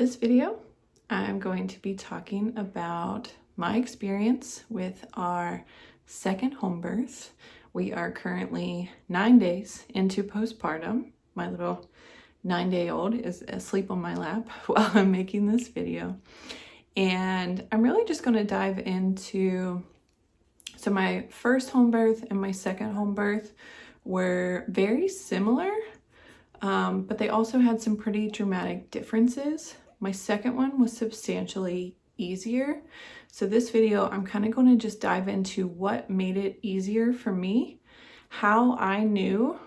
This video, I'm going to be talking about my experience with our second home birth. We are currently 9 days into postpartum. My little 9-day-old is asleep on my lap while I'm making this video. And I'm really just going to dive into, so my first home birth and my second home birth were very similar, but they also had some pretty dramatic differences. My second one was substantially easier. So this video, I'm kind of going to just dive into what made it easier for me, how I knew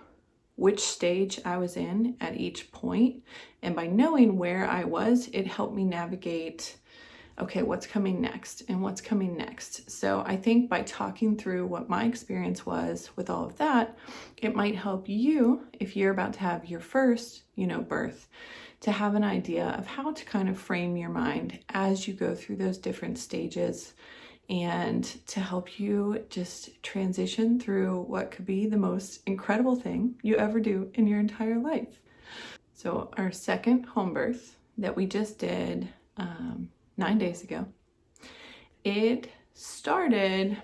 which stage I was in at each point. And by knowing where I was, it helped me navigate, okay, what's coming next and what's coming next. So I think by talking through what my experience was with all of that, it might help you if you're about to have your first, birth, to have an idea of how to kind of frame your mind as you go through those different stages and to help you just transition through what could be the most incredible thing you ever do in your entire life. So our second home birth that we just did 9 days ago, it started,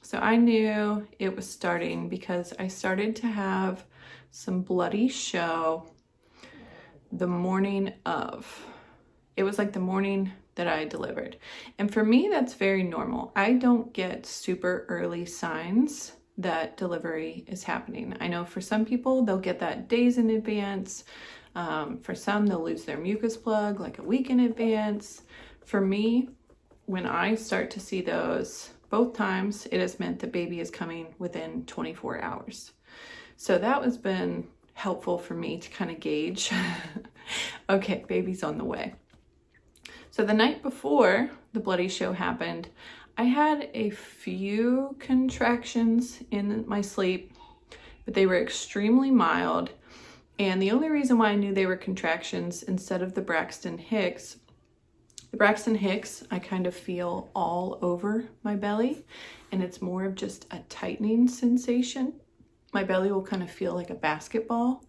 so I knew it was starting because I started to have some bloody show the morning of. It was like the morning that I delivered. And for me, that's very normal. I don't get super early signs that delivery is happening. I know for some people, they'll get that days in advance. For some, they'll lose their mucus plug like a week in advance. For me, when I start to see those, both times, it has meant the baby is coming within 24 hours. So that has been helpful for me to kind of gauge, okay, baby's on the way. So the night before the bloody show happened, I had a few contractions in my sleep, but they were extremely mild. And the only reason why I knew they were contractions instead of the Braxton Hicks, I kind of feel all over my belly, and it's more of just a tightening sensation. My belly will kind of feel like a basketball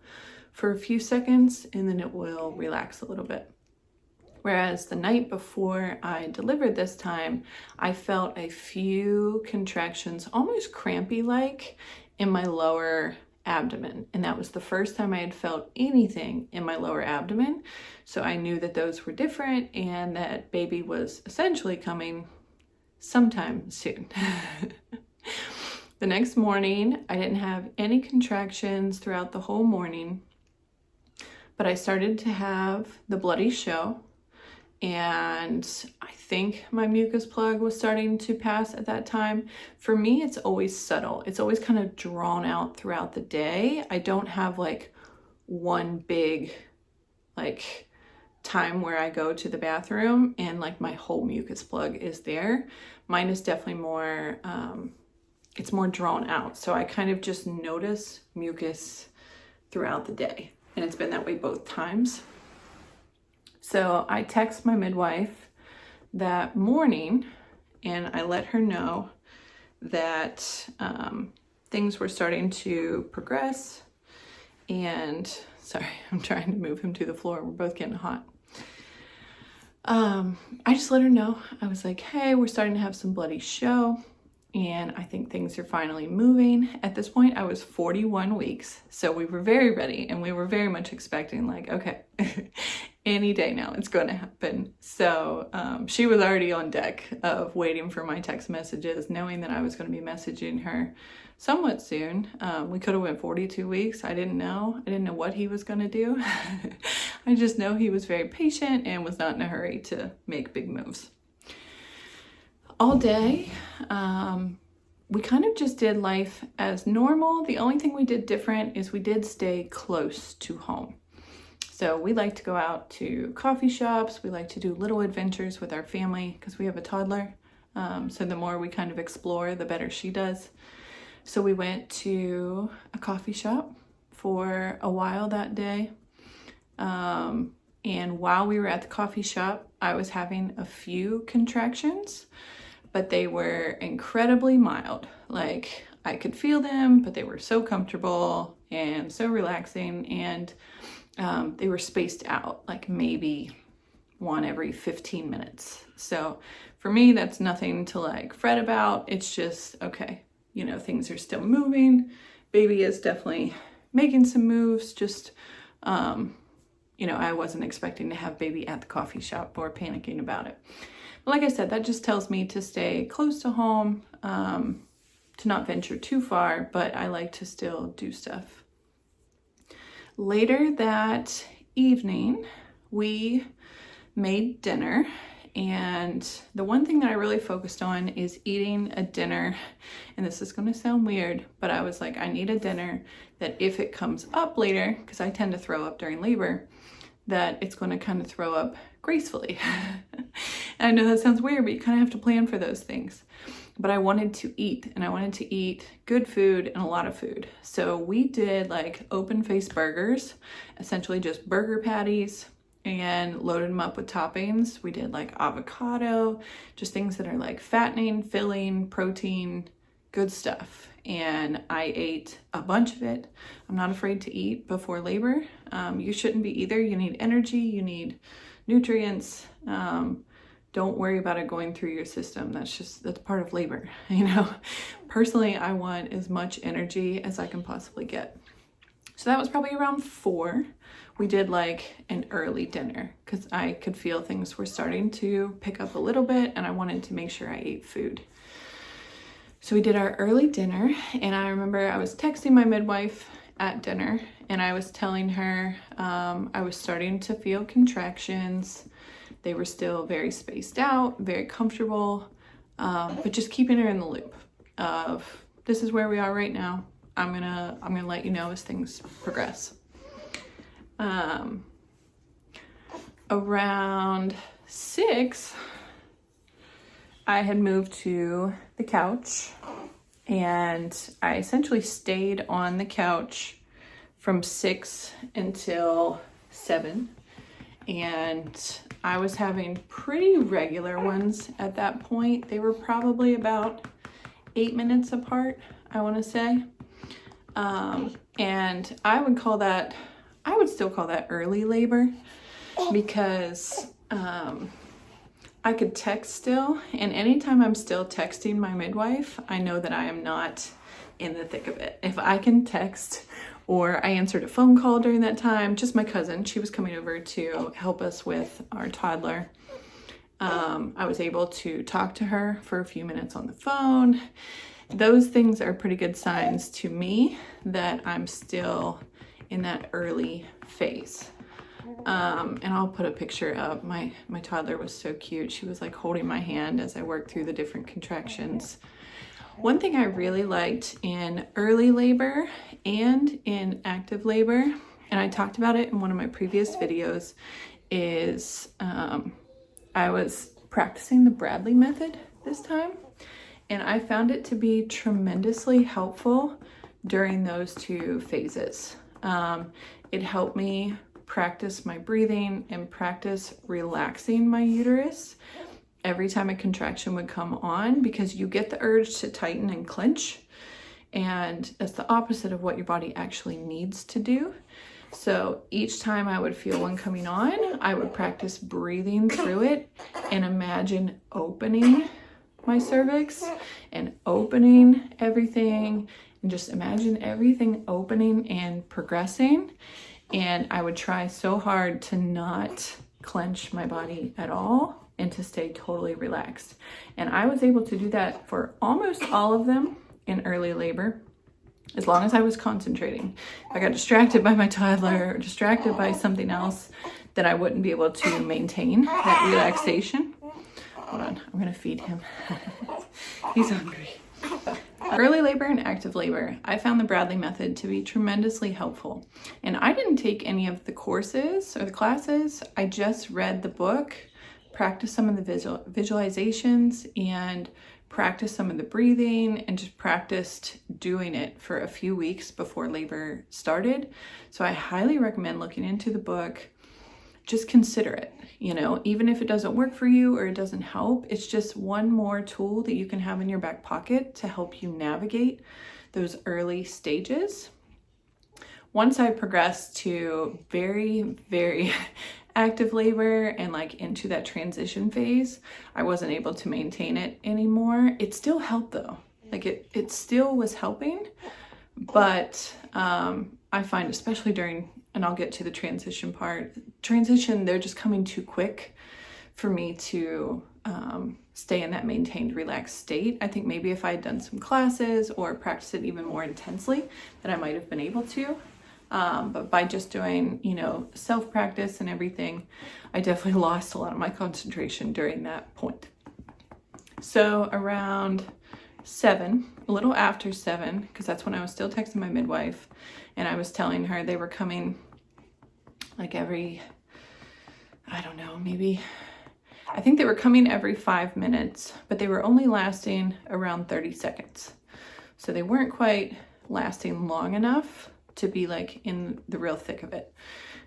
for a few seconds, and then it will relax a little bit. Whereas the night before I delivered this time, I felt a few contractions, almost crampy-like, in my lower abdomen. And that was the first time I had felt anything in my lower abdomen. So I knew that those were different and that baby was essentially coming sometime soon. The next morning, I didn't have any contractions throughout the whole morning, but I started to have the bloody show. And I think my mucus plug was starting to pass at that time. For me, it's always subtle. It's always kind of drawn out throughout the day. I don't have like one big time where I go to the bathroom and like my whole mucus plug is there. Mine is definitely more, it's more drawn out. So I kind of just notice mucus throughout the day. And it's been that way both times. So I text my midwife that morning and I let her know that things were starting to progress. And sorry, I'm trying to move him to the floor. We're both getting hot. I just let her know. I was like, hey, we're starting to have some bloody show. And I think things are finally moving. At this point, I was 41 weeks. So we were very ready and we were very much expecting like, okay, any day now it's going to happen. So she was already on deck of waiting for my text messages, knowing that I was going to be messaging her somewhat soon. We could have went 42 weeks. I didn't know what he was going to do. I just know he was very patient and was not in a hurry to make big moves. All day, we kind of just did life as normal. The only thing we did different is we did stay close to home. So we like to go out to coffee shops. We like to do little adventures with our family because we have a toddler. So the more we kind of explore, the better she does. So we went to a coffee shop for a while that day. And while we were at the coffee shop, I was having a few contractions, but they were incredibly mild. Like I could feel them, but they were so comfortable and so relaxing, and they were spaced out, like maybe one every 15 minutes. So for me, that's nothing to like fret about. It's just, okay, you know, things are still moving. Baby is definitely making some moves. Just, you know, I wasn't expecting to have baby at the coffee shop or panicking about it. But like I said, that just tells me to stay close to home, to not venture too far, but I like to still do stuff. Later that evening, we made dinner, and the one thing that I really focused on is eating a dinner, and this is going to sound weird, but I was like, I need a dinner that if it comes up later, because I tend to throw up during labor, that it's going to kind of throw up gracefully. I know that sounds weird, but you kind of have to plan for those things. But I wanted to eat, and I wanted to eat good food and a lot of food. So we did like open face burgers, essentially just burger patties, and loaded them up with toppings. We did like avocado, just things that are like fattening, filling, protein, good stuff. And I ate a bunch of it. I'm not afraid to eat before labor. You shouldn't be either. You need energy, you need nutrients. Don't worry about it going through your system. That's part of labor, you know. Personally, I want as much energy as I can possibly get. So that was probably around 4. We did like an early dinner because I could feel things were starting to pick up a little bit, and I wanted to make sure I ate food. So we did our early dinner, and I remember I was texting my midwife at dinner, and I was telling her I was starting to feel contractions. They were still very spaced out, very comfortable, but just keeping her in the loop of this is where we are right now. I'm gonna let you know as things progress. Around 6, I had moved to the couch, and I essentially stayed on the couch from 6 until 7. And I was having pretty regular ones at that point. They were probably about 8 minutes apart, I want to say. And I would still call that early labor, because I could text still. And anytime I'm still texting my midwife, I know that I am not in the thick of it. If I can text, or I answered a phone call during that time, just my cousin, she was coming over to help us with our toddler. I was able to talk to her for a few minutes on the phone. Those things are pretty good signs to me that I'm still in that early phase. And I'll put a picture up. My toddler was so cute. She was like holding my hand as I worked through the different contractions. One thing I really liked in early labor and in active labor, and I talked about it in one of my previous videos, is I was practicing the Bradley method this time, and I found it to be tremendously helpful during those 2 phases. It helped me practice my breathing and practice relaxing my uterus every time a contraction would come on, because you get the urge to tighten and clench, and that's the opposite of what your body actually needs to do. So each time I would feel one coming on, I would practice breathing through it and imagine opening my cervix and opening everything, and just imagine everything opening and progressing. And I would try so hard to not clench my body at all and to stay totally relaxed. And I was able to do that for almost all of them in early labor, as long as I was concentrating. If I got distracted by my toddler or distracted by something else, then I wouldn't be able to maintain that relaxation. Hold on, I'm gonna feed him. He's hungry. Early labor and active labor, I found the Bradley method to be tremendously helpful. And I didn't take any of the courses or the classes. I just read the book, practiced some of the visualizations, and practiced some of the breathing, and just practiced doing it for a few weeks before labor started. So I highly recommend looking into the book. Just consider it, you know, even if it doesn't work for you or it doesn't help, it's just one more tool that you can have in your back pocket to help you navigate those early stages. Once I progressed to very, very active labor and like into that transition phase, I wasn't able to maintain it anymore. It still helped though. Like it still was helping, but I find especially during, and I'll get to the transition part, they're just coming too quick for me to stay in that maintained relaxed state. I think maybe if I had done some classes or practiced it even more intensely, that I might have been able to. But by just doing, self-practice and everything, I definitely lost a lot of my concentration during that point. So around 7, a little after 7, because that's when I was still texting my midwife, and I was telling her they were coming like every, I don't know, maybe, I think they were coming every 5 minutes, but they were only lasting around 30 seconds. So they weren't quite lasting long enough to be like in the real thick of it.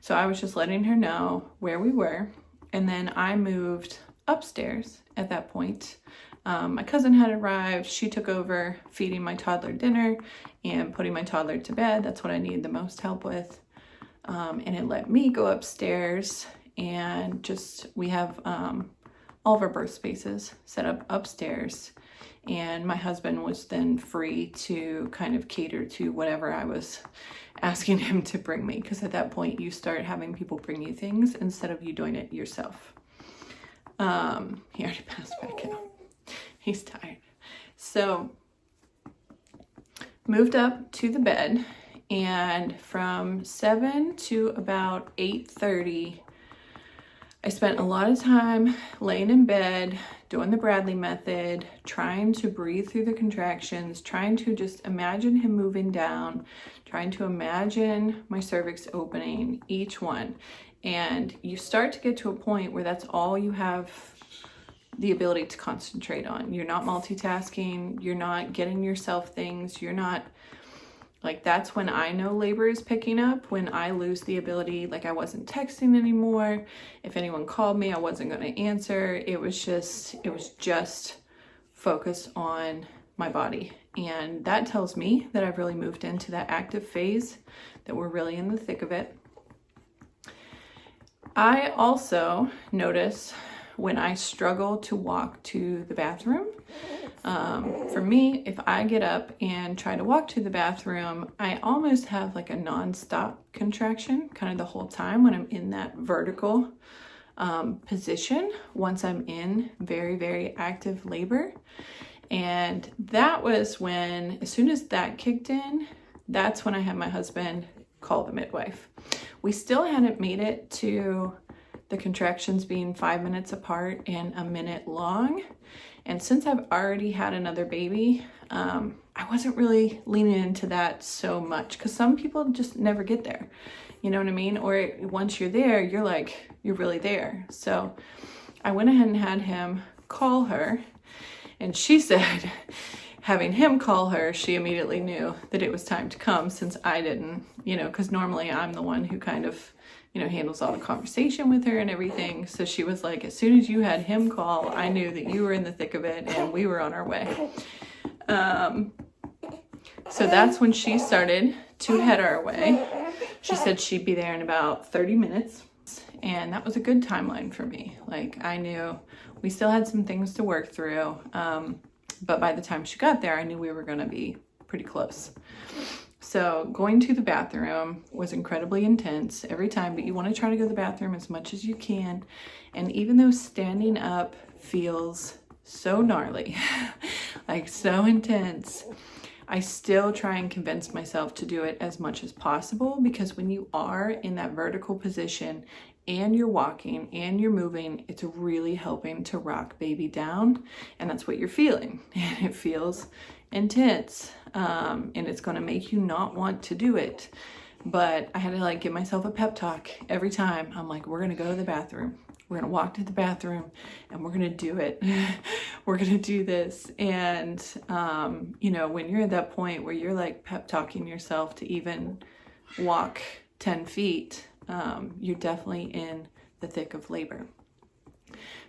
So I was just letting her know where we were. And then I moved upstairs at that point. My cousin had arrived. She took over feeding my toddler dinner and putting my toddler to bed. That's what I needed the most help with. And it let me go upstairs and we have all of our birth spaces set up upstairs. And my husband was then free to kind of cater to whatever I was asking him to bring me. Because at that point, you start having people bring you things instead of you doing it yourself. He already passed back out. He's tired. So moved up to the bed, and from 7 to about 8:30, I spent a lot of time laying in bed, doing the Bradley method, trying to breathe through the contractions, trying to just imagine him moving down, trying to imagine my cervix opening, each one. And you start to get to a point where that's all you have the ability to concentrate on. You're not multitasking, you're not getting yourself things, you're not, like, that's when I know labor is picking up, when I lose the ability, like I wasn't texting anymore. If anyone called me, I wasn't going to answer. It was just focused on my body. And that tells me that I've really moved into that active phase, that we're really in the thick of it. I also notice when I struggle to walk to the bathroom. For me, if I get up and try to walk to the bathroom, I almost have like a non-stop contraction kind of the whole time when I'm in that vertical position, once I'm in very, very active labor. And that was when, as soon as that kicked in, that's when I had my husband call the midwife. We still hadn't made it to the contractions being 5 minutes apart and a minute long. And since I've already had another baby, I wasn't really leaning into that so much, because some people just never get there. You know what I mean? Or once you're there, you're like, you're really there. So I went ahead and had him call her. And she said, having him call her, she immediately knew that it was time to come, since I didn't, because normally I'm the one who kind of, handles all the conversation with her and everything. So she was like, as soon as you had him call, I knew that you were in the thick of it and we were on our way. So that's when she started to head our way. She said she'd be there in about 30 minutes. And that was a good timeline for me. Like, I knew we still had some things to work through. But by the time she got there, I knew we were going to be pretty close. So going to the bathroom was incredibly intense every time, but you want to try to go to the bathroom as much as you can. And even though standing up feels so gnarly, like so intense, I still try and convince myself to do it as much as possible, because when you are in that vertical position and you're walking and you're moving, it's really helping to rock baby down. And that's what you're feeling. And it feels intense. And it's going to make you not want to do it. But I had to give myself a pep talk every time. I'm like, we're going to go to the bathroom. We're going to walk to the bathroom and we're going to do it. We're going to do this. And, when you're at that point where you're pep talking yourself to even walk 10 feet, you're definitely in the thick of labor.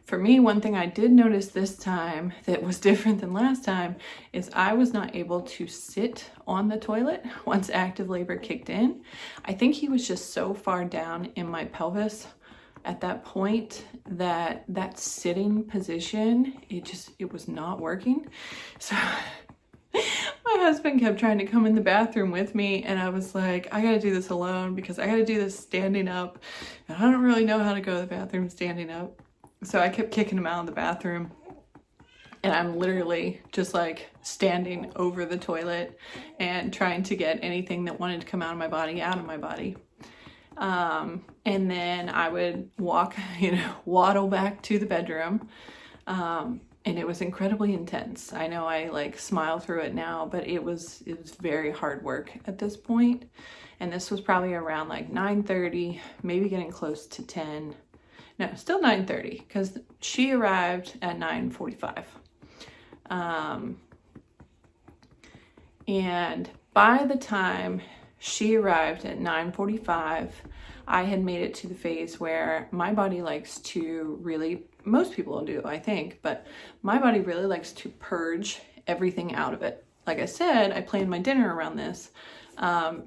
For me, one thing I did notice this time that was different than last time is I was not able to sit on the toilet once active labor kicked in. I think he was just so far down in my pelvis at that point that sitting position, it was not working. So my husband kept trying to come in the bathroom with me, and I was like, I gotta do this alone because I gotta do this standing up, and I don't really know how to go to the bathroom standing up. So I kept kicking him out of the bathroom, and I'm literally just like standing over the toilet and trying to get anything that wanted to come out of my body. And then I would walk, waddle back to the bedroom. And it was incredibly intense. I know I like smile through it now, but it was very hard work at this point. And this was probably around like 9:30, maybe getting close to 10. No, still 9:30, because she arrived at 9:45. And by the time she arrived at 9:45, I had made it to the phase where my body likes to really, most people do, I think, but my body really likes to purge everything out of it. Like I said, I planned my dinner around this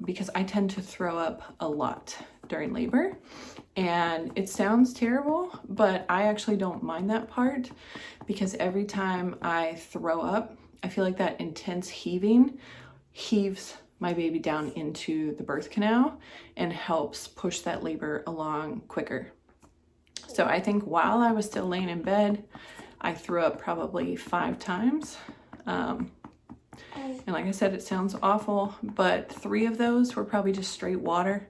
because I tend to throw up a lot during labor. And it sounds terrible, but I actually don't mind that part, because every time I throw up, I feel like that intense heaving heaves my baby down into the birth canal and helps push that labor along quicker. So I think while I was still laying in bed, I threw up probably 5 times. And like I said, it sounds awful, but 3 of those were probably just straight water,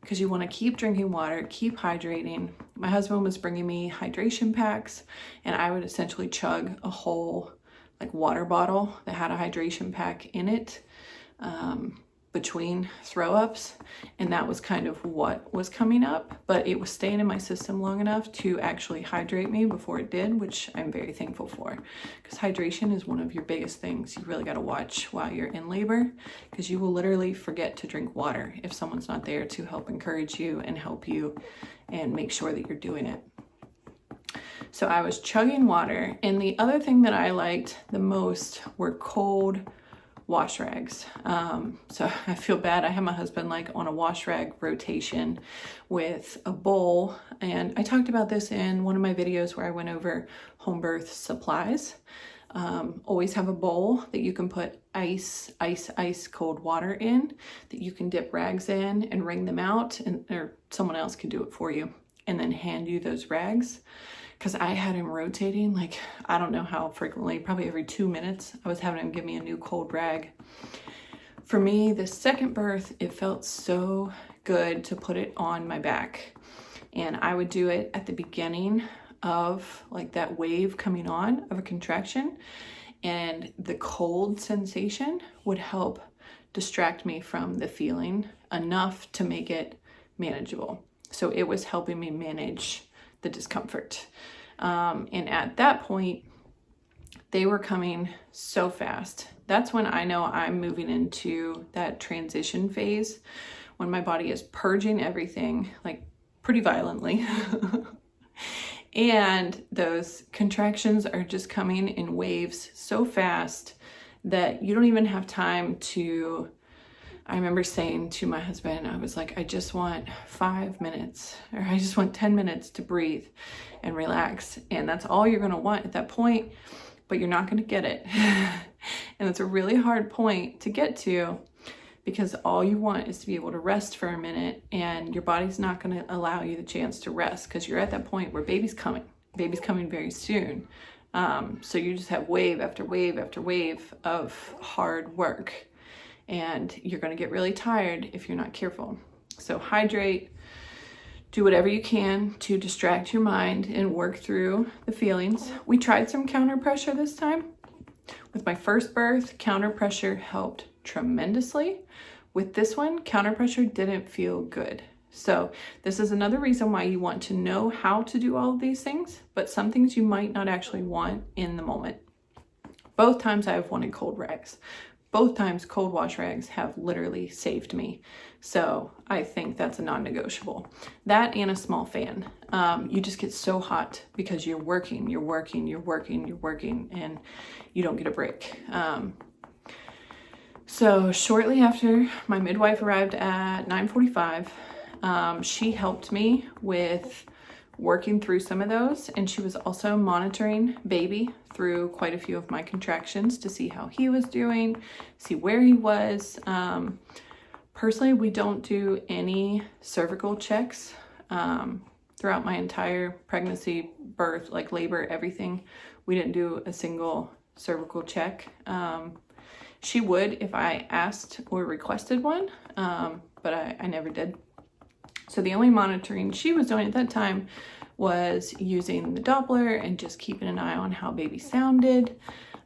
because you want to keep drinking water, keep hydrating. My husband was bringing me hydration packs, and I would essentially chug a whole like water bottle that had a hydration pack in it between throw ups, and that was kind of what was coming up, but it was staying in my system long enough to actually hydrate me before it did, which I'm very thankful for, because hydration is one of your biggest things you really got to watch while you're in labor, because you will literally forget to drink water if someone's not there to help encourage you and help you and make sure that you're doing it. So I was chugging water, and the other thing that I liked the most were cold wash rags. So I feel bad. I have my husband like on a wash rag rotation with a bowl. And I talked about this in one of my videos where I went over home birth supplies. Always have a bowl that you can put ice cold water in, that you can dip rags in and wring them out, and or someone else can do it for you and then hand you those rags. Because I had him rotating, like, I don't know how frequently, probably every 2 minutes, I was having him give me a new cold rag. For me, the second birth, it felt so good to put it on my back. And I would do it at the beginning of like that wave coming on of a contraction. And the cold sensation would help distract me from the feeling enough to make it manageable. So it was helping me manage the discomfort. And at that point, they were coming so fast. That's when I know I'm moving into that transition phase, when my body is purging everything like pretty violently. And those contractions are just coming in waves so fast that you don't even have time to, I remember saying to my husband, I was like, I just want 5 minutes, or I just want 10 minutes to breathe and relax. And that's all you're going to want at that point, but you're not going to get it. And it's a really hard point to get to, because all you want is to be able to rest for a minute, and your body's not going to allow you the chance to rest, because you're at that point where baby's coming very soon. So you just have wave after wave after wave of hard work. And you're going to get really tired if you're not careful. So hydrate, do whatever you can to distract your mind and work through the feelings. We tried some counter pressure this time. With my first birth, counter pressure helped tremendously. With this one, counter pressure didn't feel good. So this is another reason why you want to know how to do all of these things, but some things you might not actually want in the moment. Both times I've wanted cold rags. Both times cold wash rags have literally saved me. So I think that's a non-negotiable. That and a small fan. You just get so hot because you're working, and you don't get a break. So shortly after my midwife arrived at 9:45, she helped me with working through some of those, and she was also monitoring baby through quite a few of my contractions to see how he was doing, see where he was. Personally, we don't do any cervical checks throughout my entire pregnancy, birth, like labor, everything. We didn't do a single cervical check. She would if I asked or requested one, but I never did. So the only monitoring she was doing at that time was using the Doppler and just keeping an eye on how baby sounded.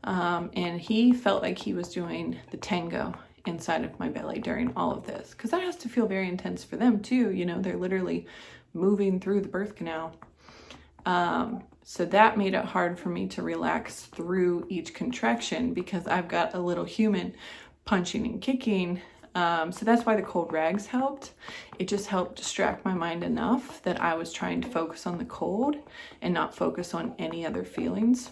And he felt like he was doing the tango inside of my belly during all of this, because that has to feel very intense for them too. You know, they're literally moving through the birth canal. So that made it hard for me to relax through each contraction because I've got a little human punching and kicking. So that's why the cold rags helped. It just helped distract my mind enough that I was trying to focus on the cold and not focus on any other feelings,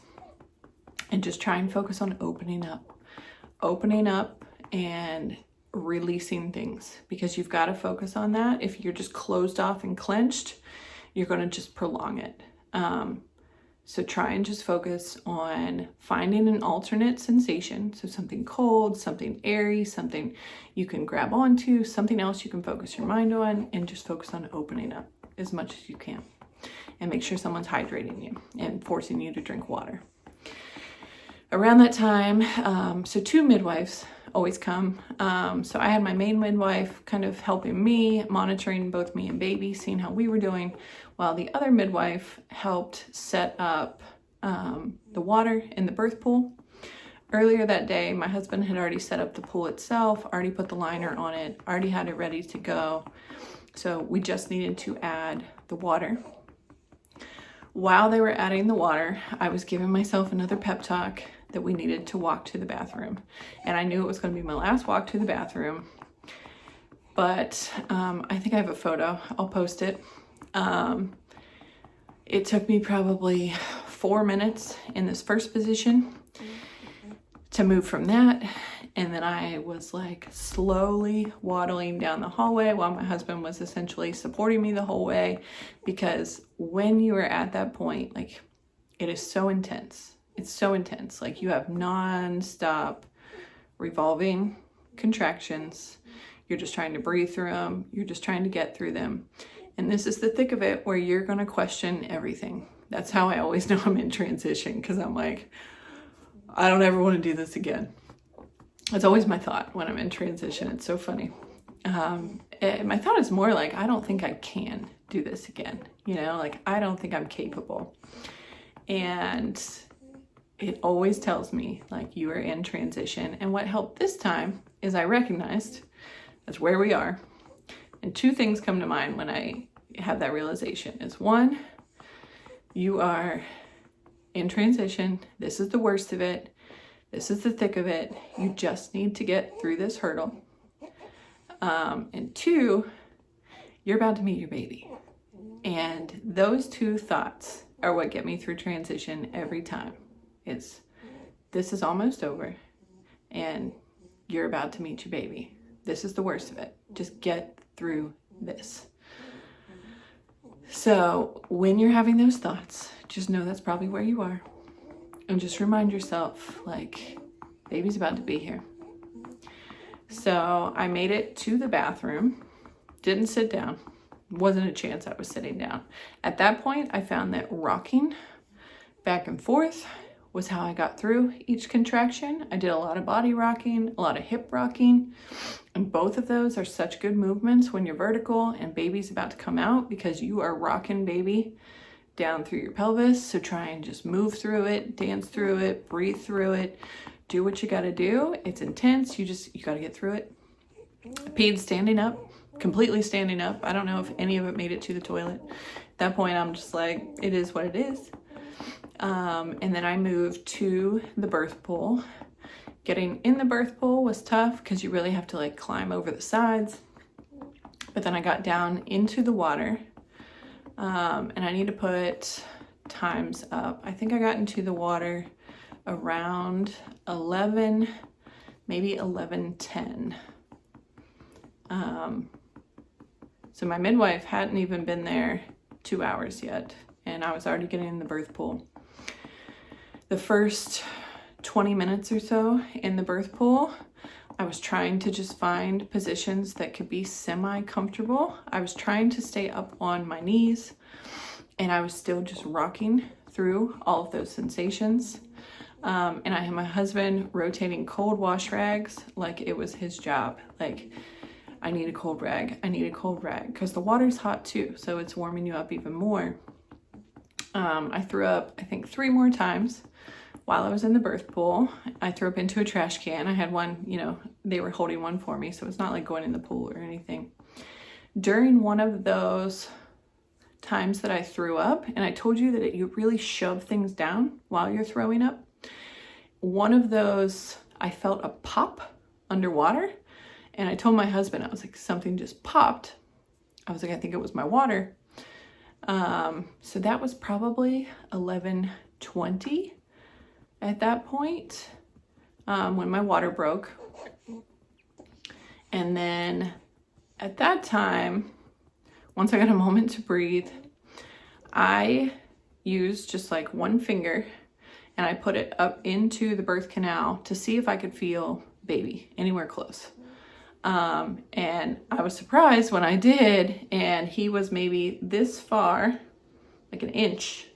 and just try and focus on opening up and releasing things, because you've got to focus on that. If you're just closed off and clenched, you're going to just prolong it. So try and just focus on finding an alternate sensation. So something cold, something airy, something you can grab onto, something else you can focus your mind on, and just focus on opening up as much as you can. And make sure someone's hydrating you and forcing you to drink water. Around that time, so 2 midwives always come. So I had my main midwife kind of helping me, monitoring both me and baby, seeing how we were doing, while the other midwife helped set up the water in the birth pool. Earlier that day, my husband had already set up the pool itself, already put the liner on it, already had it ready to go. So we just needed to add the water. While they were adding the water, I was giving myself another pep talk that we needed to walk to the bathroom. And I knew it was going to be my last walk to the bathroom. But I think I have a photo. I'll post it. It took me probably 4 minutes in this first position to move from that. And then I was like slowly waddling down the hallway while my husband was essentially supporting me the whole way. Because when you are at that point, like, it is so intense. It's so intense. Like, you have non-stop revolving contractions. You're just trying to breathe through them. You're just trying to get through them. And this is the thick of it where you're going to question everything. That's how I always know I'm in transition, because I'm like, I don't ever want to do this again. That's always my thought when I'm in transition. It's so funny. My thought is more like, I don't think I can do this again. You know, like, I don't think I'm capable. And it always tells me, like, you are in transition. And what helped this time is I recognized that's where we are. And 2 things come to mind when I have that realization. Is 1, you are in transition. This is the worst of it. This is the thick of it. You just need to get through this hurdle. And 2, you're about to meet your baby. And those 2 thoughts are what get me through transition every time. It's, this is almost over and you're about to meet your baby. This is the worst of it. Just get through this. So when you're having those thoughts, just know that's probably where you are. And just remind yourself, like, baby's about to be here. So I made it to the bathroom, didn't sit down. Wasn't a chance I was sitting down. At that point, I found that rocking back and forth was how I got through each contraction. I did a lot of body rocking, a lot of hip rocking, and both of those are such good movements when you're vertical and baby's about to come out, because you are rocking baby down through your pelvis. So try and just move through it, dance through it, breathe through it, do what you gotta do. It's intense, you gotta get through it. I peed standing up, completely standing up. I don't know if any of it made it to the toilet. At that point, I'm just like, it is what it is. And then I moved to the birth pool. Getting in the birth pool was tough because you really have to, like, climb over the sides. But then I got down into the water, and I need to put times up. I think I got into the water around 11, maybe 11:10. So my midwife hadn't even been there 2 hours yet, and I was already getting in the birth pool. The first 20 minutes or so in the birth pool, I was trying to just find positions that could be semi-comfortable. I was trying to stay up on my knees, and I was still just rocking through all of those sensations. And I had my husband rotating cold wash rags like it was his job. Like, I need a cold rag, I need a cold rag, because the water's hot too, so it's warming you up even more. I threw up, I think, 3 more times while I was in the birth pool. I threw up into a trash can. I had one, you know, they were holding one for me, so it's not like going in the pool or anything. During one of those times that I threw up, and I told you that you really shove things down while you're throwing up, one of those, I felt a pop underwater, and I told my husband, I was like, something just popped. I was like, I think it was my water. So that was probably 11:20 at that point, when my water broke. And then at that time, once I got a moment to breathe, I used just like one finger and I put it up into the birth canal to see if I could feel baby anywhere close. And I was surprised when I did, and he was maybe this far, like an inch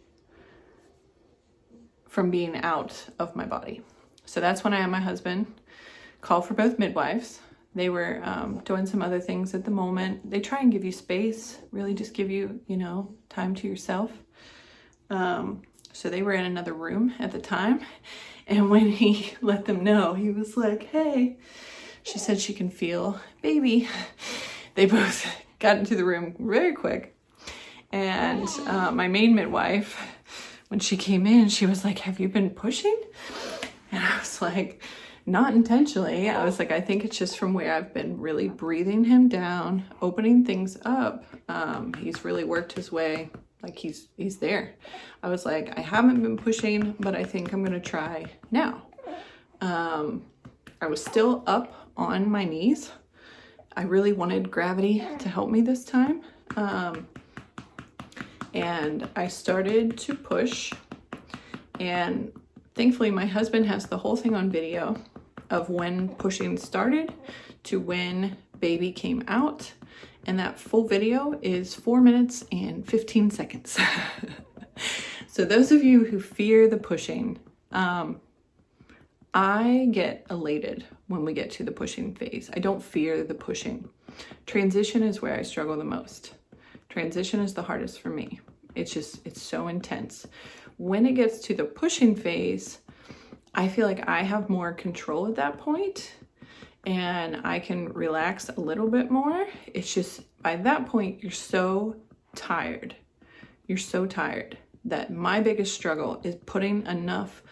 from being out of my body. So that's when I had my husband call for both midwives. They were doing some other things at the moment. They try and give you space, really just give you, you know, time to yourself. So they were in another room at the time. And when he let them know, he was like, hey, she said she can feel baby. They both got into the room very quick. And my main midwife, when she came in, she was like, have you been pushing? And I was like, not intentionally. I was like, I think it's just from where I've been really breathing him down, opening things up. He's really worked his way, like he's there. I was like, I haven't been pushing, but I think I'm gonna try now. I was still up on my knees. I really wanted gravity to help me this time. And I started to push, and thankfully my husband has the whole thing on video of when pushing started to when baby came out. And that full video is 4 minutes and 15 seconds. So those of you who fear the pushing, I get elated when we get to the pushing phase. I don't fear the pushing. Transition is where I struggle the most. Transition is the hardest for me. It's so intense. When it gets to the pushing phase, I feel like I have more control at that point and I can relax a little bit more. It's just, by that point, you're so tired. You're so tired that my biggest struggle is putting enough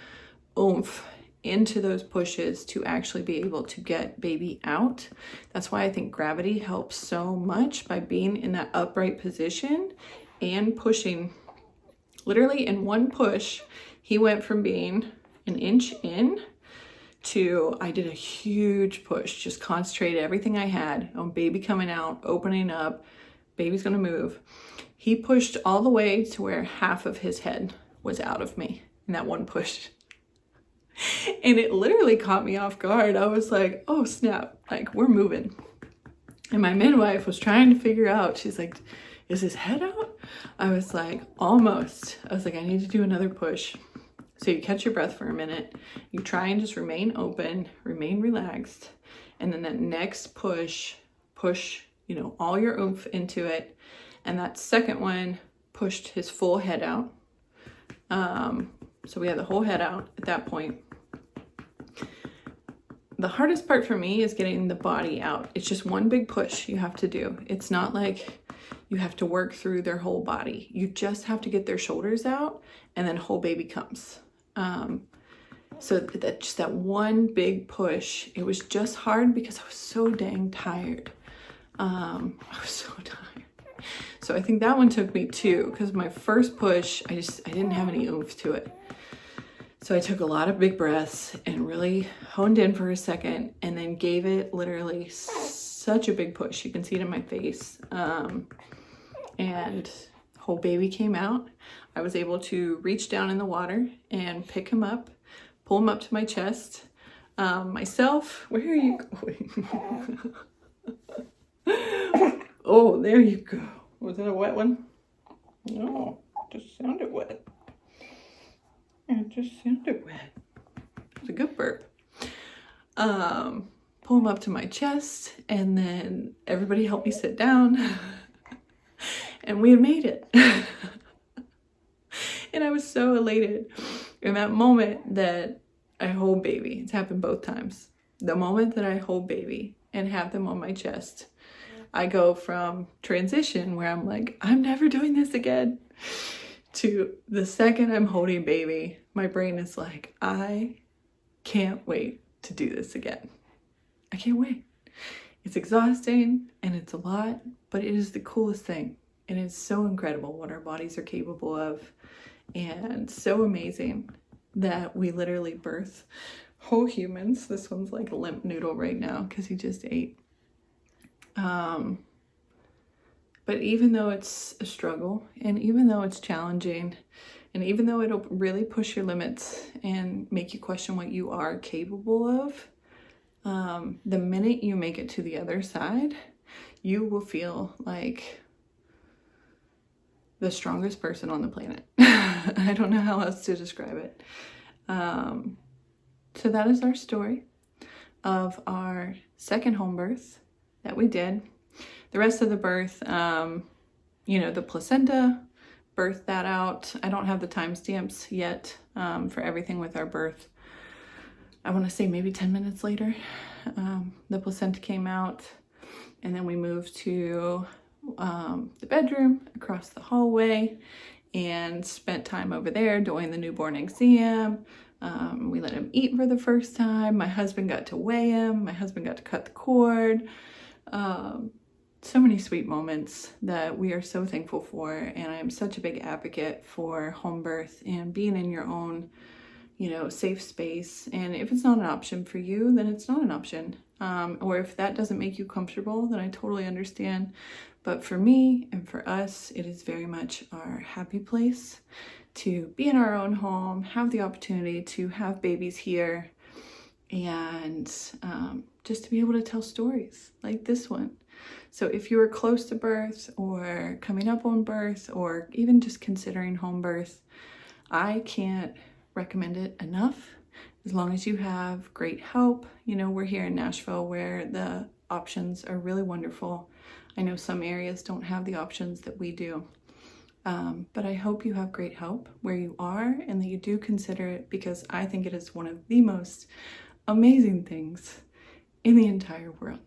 oomph into those pushes to actually be able to get baby out. That's why I think gravity helps so much, by being in that upright position and pushing. Literally in one push, he went from being an inch in to, I did a huge push, just concentrated everything I had on baby coming out, opening up, baby's gonna move. He pushed all the way to where half of his head was out of me in that one push. And it literally caught me off guard. I was like, oh snap, like we're moving. And my midwife was trying to figure out, she's like, is his head out? I was like, almost. I was like, I need to do another push. So you catch your breath for a minute, you try and just remain open, remain relaxed. And then that next push, you know, all your oomph into it. And that second one pushed his full head out. So we had the whole head out at that point. The hardest part for me is getting the body out. It's just one big push you have to do. It's not like you have to work through their whole body. You just have to get their shoulders out, and then whole baby comes. So that just that one big push, it was just hard because I was so dang tired. I was so tired. So I think that one took me too, because my first push, I didn't have any oomph to it. So I took a lot of big breaths and really honed in for a second, and then gave it literally such a big push. You can see it in my face. And whole baby came out, I was able to reach down in the water and pick him up, pull him up to my chest. Myself, where are you going? Oh, there you go. Was that a wet one? No, it just sounded wet. It just sounded wet. It was a good burp. Pull him up to my chest, and then everybody helped me sit down. And we had made it. And I was so elated in that moment that I hold baby. It's happened both times. The moment that I hold baby and have them on my chest, I go from transition where I'm like, I'm never doing this again, to the second I'm holding baby, my brain is like, I can't wait to do this again. I can't wait. It's exhausting and it's a lot, but it is the coolest thing. And it's so incredible what our bodies are capable of, and so amazing that we literally birth whole humans. This one's like a limp noodle right now because he just ate. But even though it's a struggle, and even though it's challenging, and even though it'll really push your limits and make you question what you are capable of, the minute you make it to the other side, you will feel like the strongest person on the planet. I don't know how else to describe it. So that is our story of our second home birth that we did. The rest of the birth, the placenta birthed that out. I don't have the timestamps yet for everything with our birth. I want to say maybe 10 minutes later, the placenta came out, and then we moved to the bedroom across the hallway and spent time over there doing the newborn exam. We let him eat for the first time. My husband got to weigh him. My husband got to cut the cord. So many sweet moments that we are so thankful for. And I am such a big advocate for home birth and being in your own, safe space. And if it's not an option for you, then it's not an option. Or if that doesn't make you comfortable, then I totally understand. But for me and for us, it is very much our happy place to be in our own home, have the opportunity to have babies here, and just to be able to tell stories like this one. So if you are close to birth or coming up on birth or even just considering home birth, I can't recommend it enough. As long as you have great help. We're here in Nashville where the options are really wonderful. I know some areas don't have the options that we do. But I hope you have great help where you are and that you do consider it, because I think it is one of the most amazing things in the entire world.